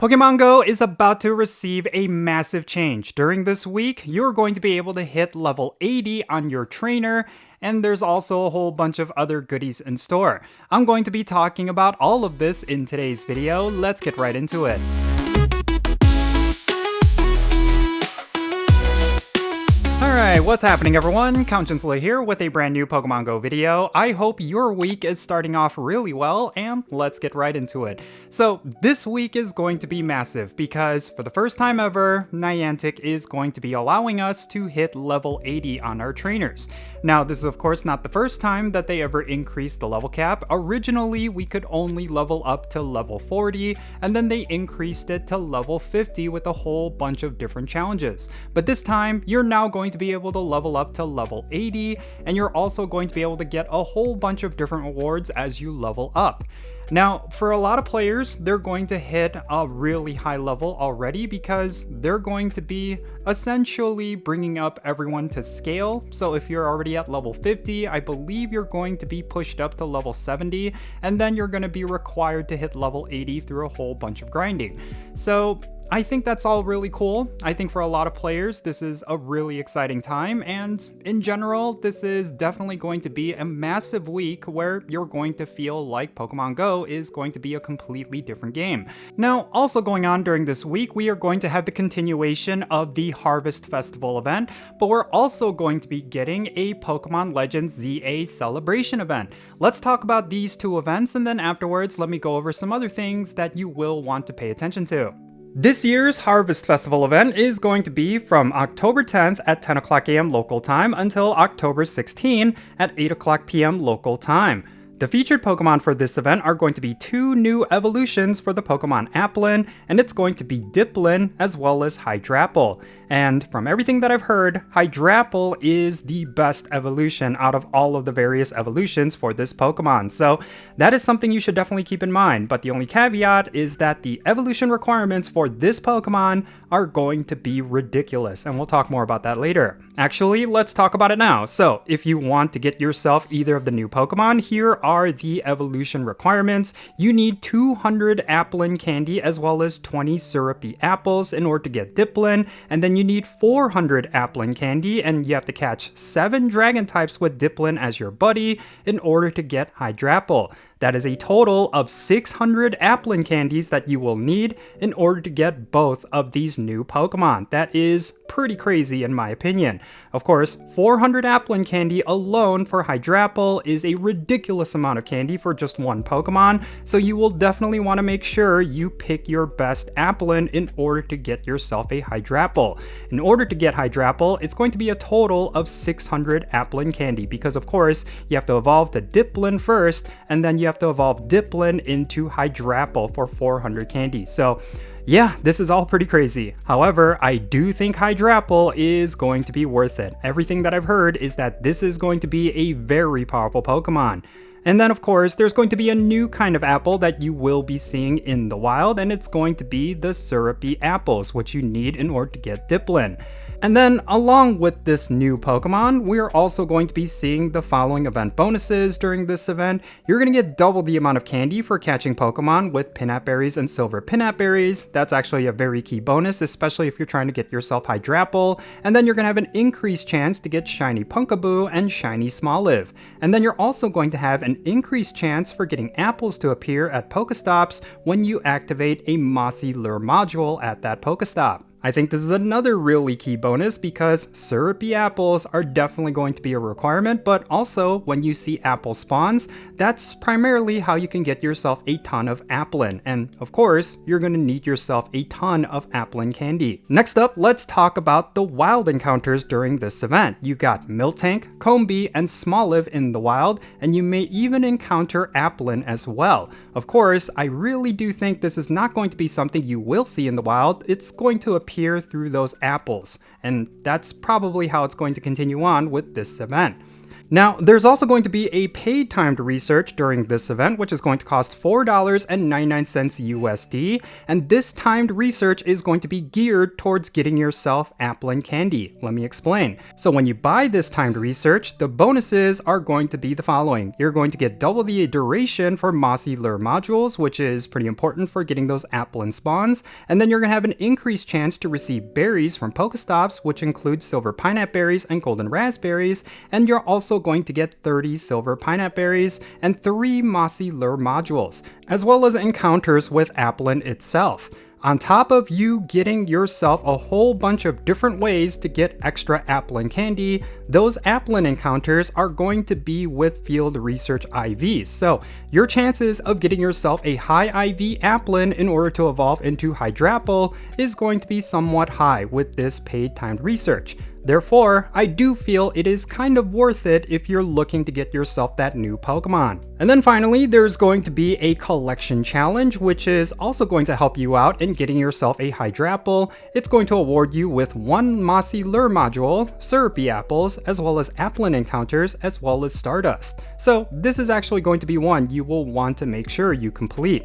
Pokemon Go is about to receive a massive change. During this week, you're going to be able to hit level 80 on your trainer, and there's also a whole bunch of other goodies in store. I'm going to be talking about all of this in today's video. Let's get right into it. Alright, what's happening everyone? Count Jinsula here with a brand new Pokemon Go video. I hope your week is starting off really well, and let's get right into it. So, this week is going to be massive because for the first time ever, Niantic is going to be allowing us to hit level 80 on our trainers. Now, this is of course not the first time that they ever increased the level cap. Originally, we could only level up to level 40, and then they increased it to level 50 with a whole bunch of different challenges. But this time, you're now going to be able to level up to level 80, and you're also going to be able to get a whole bunch of different rewards as you level up. Now, for a lot of players, they're going to hit a really high level already because they're going to be essentially bringing up everyone to scale. So if you're already at level 50, I believe you're going to be pushed up to level 70, and then you're going to be required to hit level 80 through a whole bunch of grinding. So I think that's all really cool. I think for a lot of players, this is a really exciting time, and in general, this is definitely going to be a massive week where you're going to feel like Pokemon Go is going to be a completely different game. Now, also going on during this week, we are going to have the continuation of the Harvest Festival event, but we're also going to be getting a Pokemon Legends ZA celebration event. Let's talk about these two events, and then afterwards, let me go over some other things that you will want to pay attention to. This year's Harvest Festival event is going to be from October 10th at 10 o'clock a.m. local time until October 16th at 8 o'clock p.m. local time. The featured Pokemon for this event are going to be two new evolutions for the Pokemon Applin, and it's going to be Diplin as well as Hydrapple. And from everything that I've heard, Hydrapple is the best evolution out of all of the various evolutions for this Pokemon. So that is something you should definitely keep in mind. But the only caveat is that the evolution requirements for this Pokemon are going to be ridiculous. And we'll talk more about that later. Actually, let's talk about it now. So if you want to get yourself either of the new Pokemon, here are the evolution requirements. You need 200 Applin candy as well as 20 syrupy apples in order to get Diplin, and then you need 400 Applin candy, and you have to catch 7 dragon types with Diplin as your buddy in order to get Hydrapple. That is a total of 600 Applin candies that you will need in order to get both of these new Pokemon. That is pretty crazy in my opinion. Of course, 400 Applin candy alone for Hydrapple is a ridiculous amount of candy for just one Pokemon, so you will definitely want to make sure you pick your best Applin in order to get yourself a Hydrapple. In order to get Hydrapple, it's going to be a total of 600 Applin candy because of course, you have to evolve to Diplin first, and then you have to evolve Diplin into Hydrapple for 400 candy. So yeah, this is all pretty crazy. However, I do think Hydrapple is going to be worth it. Everything that I've heard is that this is going to be a very powerful Pokemon. And then of course, there's going to be a new kind of apple that you will be seeing in the wild, and it's going to be the syrupy apples, which you need in order to get Diplin. And then, along with this new Pokemon, we're also going to be seeing the following event bonuses during this event. You're going to get double the amount of candy for catching Pokemon with Pinap Berries and Silver Pinap Berries. That's actually a very key bonus, especially if you're trying to get yourself Hydrapple. And then you're going to have an increased chance to get Shiny Pumpkaboo and Shiny Smoliv. And then you're also going to have an increased chance for getting apples to appear at Pokestops when you activate a Mossy Lure module at that Pokestop. I think this is another really key bonus because syrupy apples are definitely going to be a requirement, but also when you see apple spawns, that's primarily how you can get yourself a ton of Applin. And of course, you're going to need yourself a ton of Applin candy. Next up, let's talk about the wild encounters during this event. You got Miltank, Combee, and Smoliv in the wild, and you may even encounter Applin as well. Of course, I really do think this is not going to be something you will see in the wild. It's going to appear through those apples, and that's probably how it's going to continue on with this event. Now, there's also going to be a paid timed research during this event, which is going to cost $4.99 USD, and this timed research is going to be geared towards getting yourself Applin candy. Let me explain. So when you buy this timed research, the bonuses are going to be the following. You're going to get double the duration for Mossy Lure modules, which is pretty important for getting those Applin spawns, and then you're going to have an increased chance to receive berries from Pokestops, which include silver pineapple berries and golden raspberries, and you're also going to get 30 silver pineapple berries and 3 Mossy Lure modules, as well as encounters with Applin itself. On top of you getting yourself a whole bunch of different ways to get extra Applin candy, those Applin encounters are going to be with field research IVs. So your chances of getting yourself a high IV Applin in order to evolve into Hydrapple is going to be somewhat high with this paid timed research. Therefore, I do feel it is kind of worth it if you're looking to get yourself that new Pokemon. And then finally, there's going to be a collection challenge, which is also going to help you out in getting yourself a Hydrapple. It's going to award you with 1 Mossy Lure module, Syrupy Apples, as well as Applin encounters, as well as Stardust. So this is actually going to be one you will want to make sure you complete.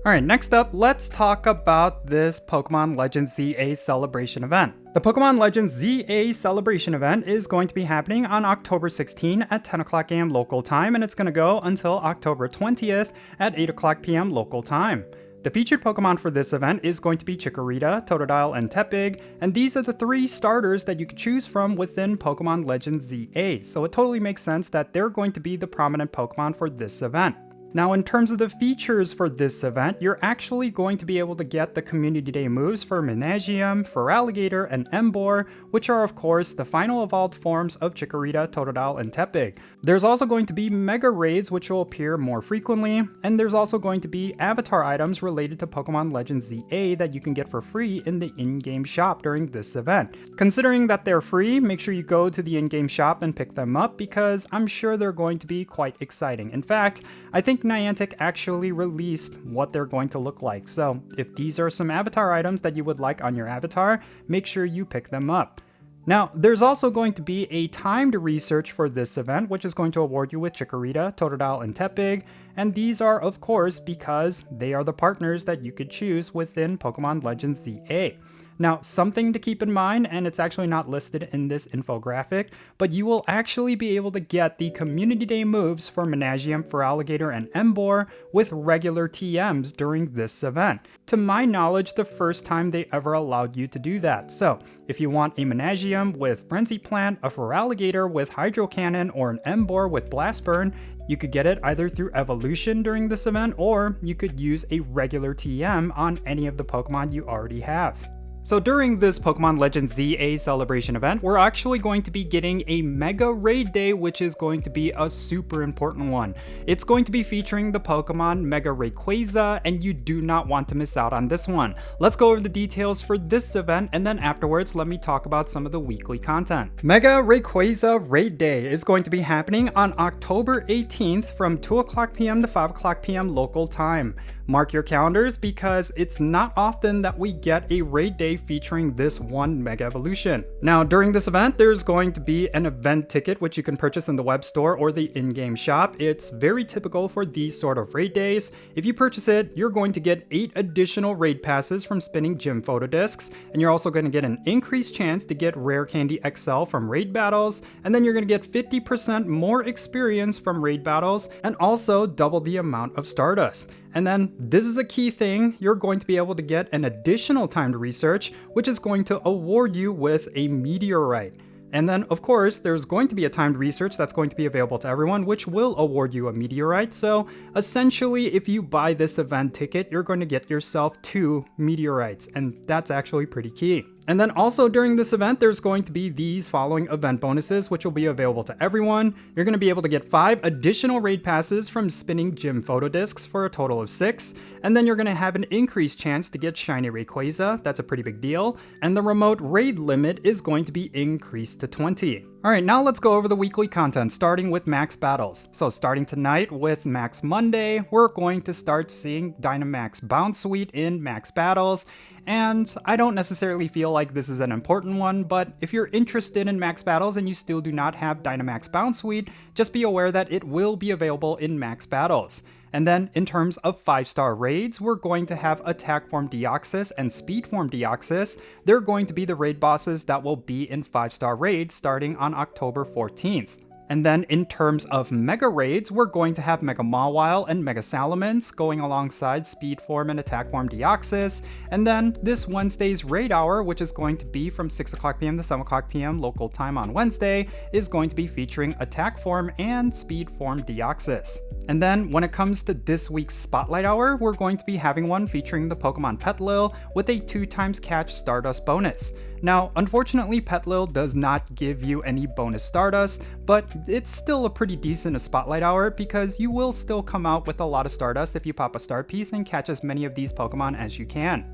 Alright, next up, let's talk about this Pokemon Legends ZA Celebration event. The Pokemon Legends ZA Celebration event is going to be happening on October 16 at 10 o'clock AM local time, and it's going to go until October 20th at 8 o'clock PM local time. The featured Pokemon for this event is going to be Chikorita, Totodile, and Tepig, and these are the 3 starters that you could choose from within Pokemon Legends ZA, so it totally makes sense that they're going to be the prominent Pokemon for this event. Now, in terms of the features for this event, you're actually going to be able to get the Community Day moves for Menagium, Feraligatr, and Emboar, which are of course the final evolved forms of Chikorita, Totodile, and Tepig. There's also going to be Mega Raids, which will appear more frequently, and there's also going to be avatar items related to Pokemon Legends ZA that you can get for free in the in-game shop during this event. Considering that they're free, make sure you go to the in-game shop and pick them up because I'm sure they're going to be quite exciting. In fact, I think Niantic actually released what they're going to look like, so if these are some avatar items that you would like on your avatar, make sure you pick them up. Now, there's also going to be a timed research for this event, which is going to award you with Chikorita, Totodile, and Tepig, and these are of course because they are the partners that you could choose within Pokemon Legends ZA. Now, something to keep in mind, and it's actually not listed in this infographic, but you will actually be able to get the Community Day moves for Menagium, Feraligatr, and Emboar with regular TMs during this event. To my knowledge, the first time they ever allowed you to do that. So, if you want a Menagium with Frenzy Plant, a Feraligatr with Hydro Cannon, or an Emboar with Blast Burn, you could get it either through evolution during this event, or you could use a regular TM on any of the Pokemon you already have. So during this Pokemon Legends ZA Celebration event, we're actually going to be getting a Mega Raid Day, which is going to be a super important one. It's going to be featuring the Pokemon Mega Rayquaza, and you do not want to miss out on this one. Let's go over the details for this event, and then afterwards, let me talk about some of the weekly content. Mega Rayquaza Raid Day is going to be happening on October 18th from 2 o'clock PM to 5 o'clock PM local time. Mark your calendars because it's not often that we get a raid day featuring this one Mega Evolution. Now, during this event, there's going to be an event ticket which you can purchase in the web store or the in-game shop. It's very typical for these sort of raid days. If you purchase it, you're going to get 8 additional raid passes from spinning gym photo discs, and you're also going to get an increased chance to get Rare Candy XL from raid battles, and then you're going to get 50% more experience from raid battles, and also double the amount of Stardust. And then, this is a key thing, you're going to be able to get an additional timed research, which is going to award you with a meteorite. And then, of course, there's going to be a timed research that's going to be available to everyone, which will award you a meteorite. So, essentially, if you buy this event ticket, you're going to get yourself 2 meteorites, and that's actually pretty key. And then also during this event, there's going to be these following event bonuses, which will be available to everyone. You're going to be able to get 5 additional raid passes from spinning gym photo discs for a total of 6. And then you're going to have an increased chance to get Shiny Rayquaza. That's a pretty big deal. And the remote raid limit is going to be increased to 20. Alright, now let's go over the weekly content, starting with Max Battles. So starting tonight with Max Monday, we're going to start seeing Dynamax Bounce Suite in Max Battles. And I don't necessarily feel like this is an important one, but if you're interested in Max Battles and you still do not have Dynamax Bounce Suite, just be aware that it will be available in Max Battles. And then in terms of 5-star raids, we're going to have Attack Form Deoxys and Speed Form Deoxys. They're going to be the raid bosses that will be in 5-star raids starting on October 14th. And then in terms of Mega Raids, we're going to have Mega Mawile and Mega Salamence going alongside Speed Form and Attack Form Deoxys. And then this Wednesday's Raid Hour, which is going to be from 6 o'clock p.m. to 7 o'clock p.m. local time on Wednesday, is going to be featuring Attack Form and Speed Form Deoxys. And then when it comes to this week's Spotlight Hour, we're going to be having one featuring the Pokemon Petlil with a 2x catch Stardust bonus. Now, unfortunately, Petlil does not give you any bonus Stardust, but it's still a pretty decent Spotlight Hour because you will still come out with a lot of Stardust if you pop a star piece and catch as many of these Pokemon as you can.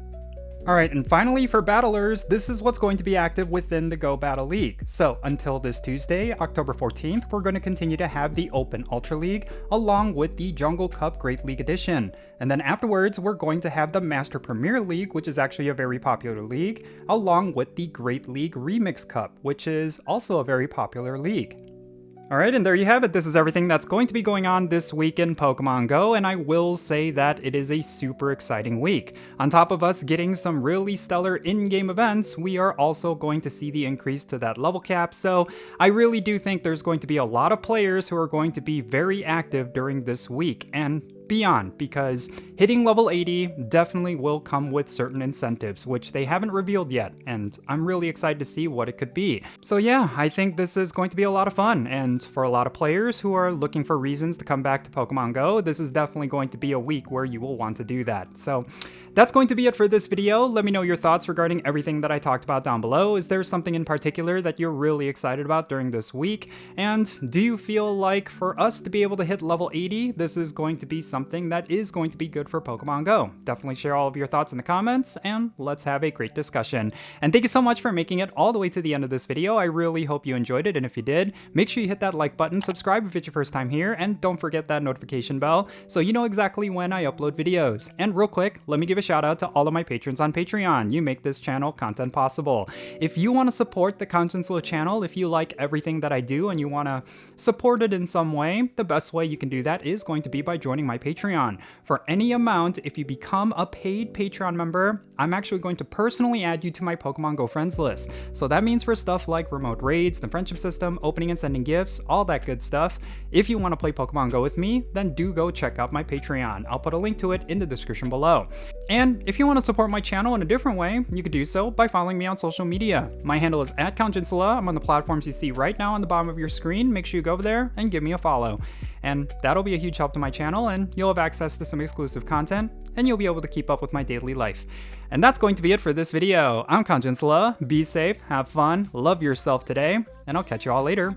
Alright, and finally for battlers, this is what's going to be active within the Go Battle League. So until this Tuesday, October 14th, we're going to continue to have the Open Ultra League along with the Jungle Cup Great League Edition. And then afterwards, we're going to have the Master Premier League, which is actually a very popular league, along with the Great League Remix Cup, which is also a very popular league. Alright, and there you have it. This is everything that's going to be going on this week in Pokemon Go, and I will say that it is a super exciting week. On top of us getting some really stellar in-game events, we are also going to see the increase to that level cap, so I really do think there's going to be a lot of players who are going to be very active during this week, and beyond, because hitting level 80 definitely will come with certain incentives, which they haven't revealed yet, and I'm really excited to see what it could be. So yeah, I think this is going to be a lot of fun, and for a lot of players who are looking for reasons to come back to Pokemon Go, this is definitely going to be a week where you will want to do that. So that's going to be it for this video. Let me know your thoughts regarding everything that I talked about down below. Is there something in particular that you're really excited about during this week? And do you feel like for us to be able to hit level 80, this is going to be something that is going to be good for Pokemon Go? Definitely share all of your thoughts in the comments, and let's have a great discussion. And thank you so much for making it all the way to the end of this video. I really hope you enjoyed it, and if you did, make sure you hit that like button, subscribe if it's your first time here, and don't forget that notification bell so you know exactly when I upload videos. And real quick, let me give a shout out to all of my patrons on Patreon. You make this channel content possible. If you want to support the Jinsula channel, if you like everything that I do and you want to support it in some way, the best way you can do that is going to be by joining my Patreon. For any amount, if you become a paid Patreon member, I'm actually going to personally add you to my Pokemon Go friends list. So that means for stuff like remote raids, the friendship system, opening and sending gifts, all that good stuff. If you want to play Pokemon Go with me, then do go check out my Patreon. I'll put a link to it in the description below. And if you want to support my channel in a different way, you can do so by following me on social media. My handle is @Jinsula. I'm on the platforms you see right now on the bottom of your screen. Make sure you go over there and give me a follow. And that'll be a huge help to my channel, and you'll have access to some exclusive content, and you'll be able to keep up with my daily life. And that's going to be it for this video. I'm Jinsula. Be safe, have fun, love yourself today, and I'll catch you all later.